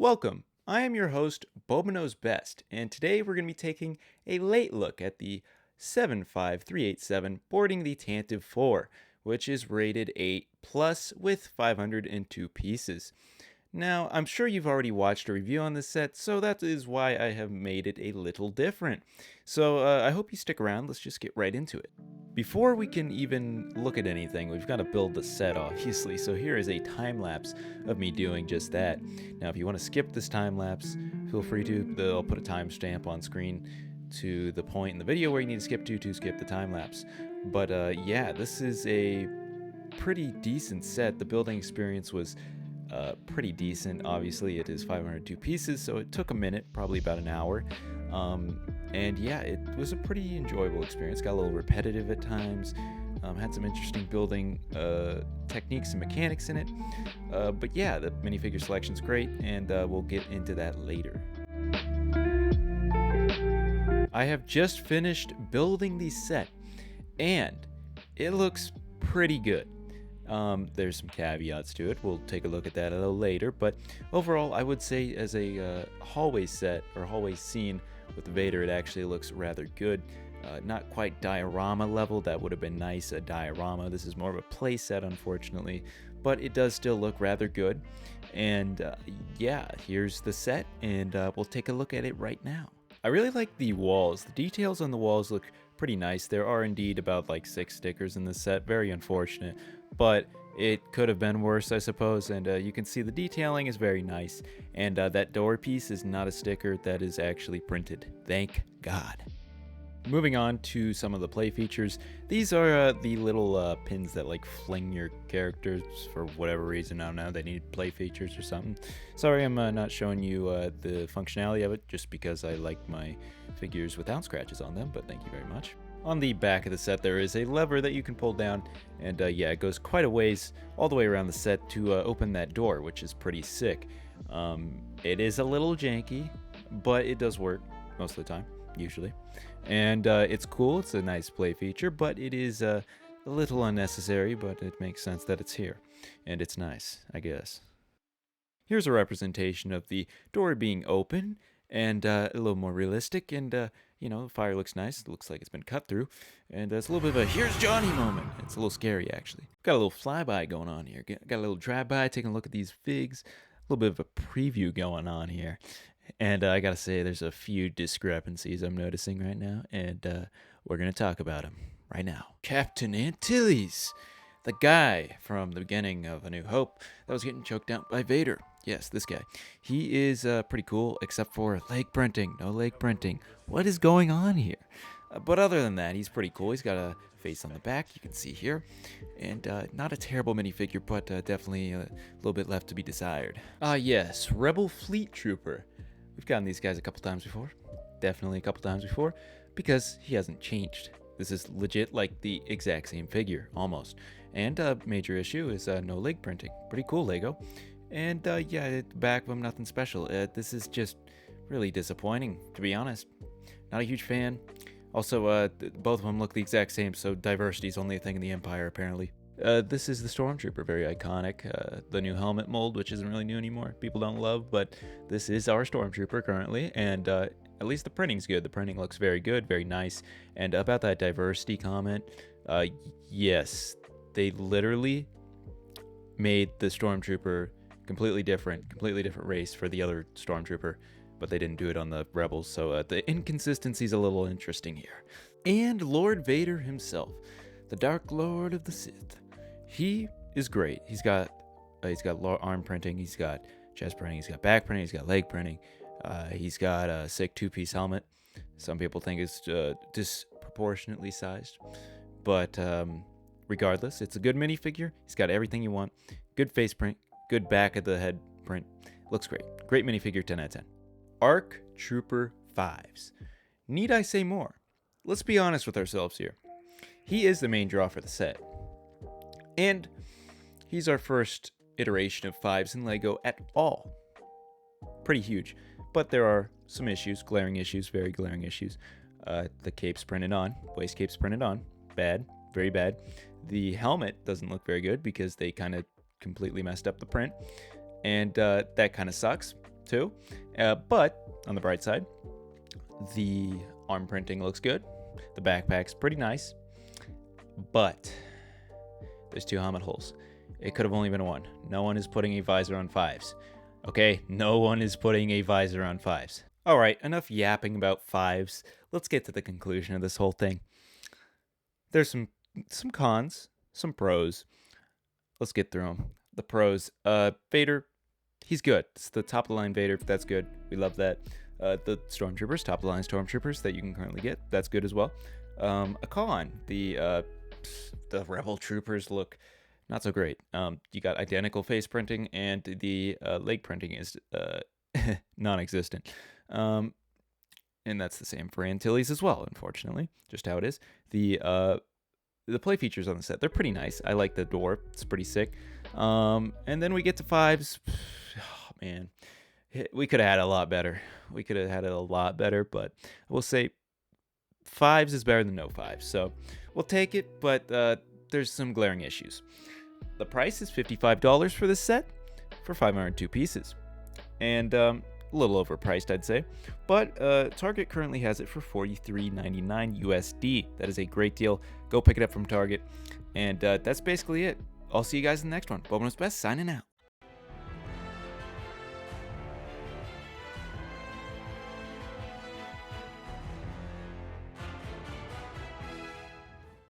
Welcome. I am your host, Boba Knows Best, and today we're going to be taking a late look at the 75387 boarding the Tantive 4, which is rated 8 plus with 502 pieces. Now, I'm sure you've already watched a review on this set, so that is why I have made it a little different. So I hope you stick around. Let's just get right into it. Before we can even look at anything, we've got to build the set, obviously, so here is a time lapse of me doing just that. Now, if you want to skip this time lapse, feel free to. I'll put a timestamp on screen to the point in the video where you need to skip the time lapse. But yeah, this is a pretty decent set. The building experience was pretty decent. Obviously, it is 502 pieces, so it took a minute, probably about an hour. And yeah, it was a pretty enjoyable experience. Got a little repetitive at times. Had some interesting building techniques and mechanics in it. But yeah, the minifigure selection's great, and we'll get into that later. I have just finished building the set, and it looks pretty good. There's some caveats to it. We'll take a look at that a little later. But overall, I would say as a hallway set or hallway scene with Vader, it actually looks rather good. Not quite diorama level. That would have been nice, a diorama. This is more of a play set, unfortunately. But it does still look rather good. And yeah, here's the set, and we'll take a look at it right now. I really like the walls. The details on the walls look pretty nice. There are indeed about like 6 stickers in this set. Very unfortunate, but it could have been worse, I suppose. And you can see the detailing is very nice. And that door piece is not a sticker. That is actually printed. Thank God. Moving on to some of the play features. These are the little pins that like fling your characters for whatever reason. I don't know, they need play features or something. Sorry, I'm not showing you the functionality of it just because I like my figures without scratches on them, but thank you very much. On the back of the set, there is a lever that you can pull down, and yeah, it goes quite a ways all the way around the set to open that door, which is pretty sick. It is a little janky, but it does work most of the time, usually. And it's cool. It's a nice play feature, but it is a little unnecessary, but it makes sense that it's here. And it's nice, I guess. Here's a representation of the door being open and a little more realistic. And, you know, the fire looks nice. It looks like it's been cut through. And it's a little bit of a here's Johnny moment. It's a little scary, actually. Got a little flyby going on here. Got a little drive-by, taking a look at these figs. A little bit of a preview going on here. And I gotta say, there's a few discrepancies I'm noticing right now, and we're gonna talk about them right now. Captain Antilles, the guy from the beginning of A New Hope that was getting choked out by Vader. Yes, this guy. He is pretty cool, except for leg printing. No leg printing. What is going on here? But other than that, he's pretty cool. He's got a face on the back, you can see here. And not a terrible minifigure, but definitely a little bit left to be desired. Ah, yes, Rebel Fleet Trooper. We've gotten these guys a couple times before. Definitely a couple times before. Because he hasn't changed. This is legit like the exact same figure, almost. And major issue is no leg printing. Pretty cool Lego. And yeah, at the back of him, nothing special. This is just really disappointing, to be honest. Not a huge fan. Also, both of them look the exact same, so diversity is only a thing in the Empire, apparently. This is the Stormtrooper, very iconic. The new helmet mold, which isn't really new anymore, people don't love, but this is our Stormtrooper currently, and at least the printing's good. The printing looks very good, very nice. And about that diversity comment, yes, they literally made the Stormtrooper completely different race for the other Stormtrooper, but they didn't do it on the Rebels, so the inconsistency's a little interesting here. And Lord Vader himself, the Dark Lord of the Sith. He is great. He's got arm printing, he's got chest printing, he's got back printing, he's got leg printing. He's got a sick 2-piece helmet. Some people think it's disproportionately sized, but regardless, it's a good minifigure. He's got everything you want. Good face print, good back of the head print. Looks great. Great minifigure, 10 out of 10. ARC Trooper 5s. Need I say more? Let's be honest with ourselves here. He is the main draw for the set. And he's our first iteration of 5s in LEGO at all. Pretty huge. But there are some issues, glaring issues, very glaring issues. The cape's printed on, waist cape's printed on. Bad, very bad. The helmet doesn't look very good because they kind of completely messed up the print. And that kind of sucks. too. But on the bright side, the arm printing looks good. The backpack's pretty nice. But there's 2 helmet holes. It could have only been 1. No one is putting a visor on 5s. Okay, no one is putting a visor on 5s. All right, enough yapping about 5s. Let's get to the conclusion of this whole thing. There's some cons, some pros. Let's get through them. The pros. Vader, he's good. It's the top of the line Vader. That's good. We love that. The Stormtroopers, top of the line Stormtroopers that you can currently get. That's good as well. A con. The Rebel Troopers look not so great. You got identical face printing, and the leg printing is non-existent. And that's the same for Antilles as well, unfortunately. Just how it is. The play features on the set, they're pretty nice. I like the door. It's pretty sick. And then we get to 5s. Oh, man. We could have had it a lot better. We could have had it a lot better, but I will say 5s is better than no 5s. So we'll take it, but there's some glaring issues. The price is $55 for this set for 502 pieces. And a little overpriced, I'd say. But Target currently has it for $43.99 USD. That is a great deal. Go pick it up from Target. And that's basically it. I'll see you guys in the next one. Bobo's Best signing out.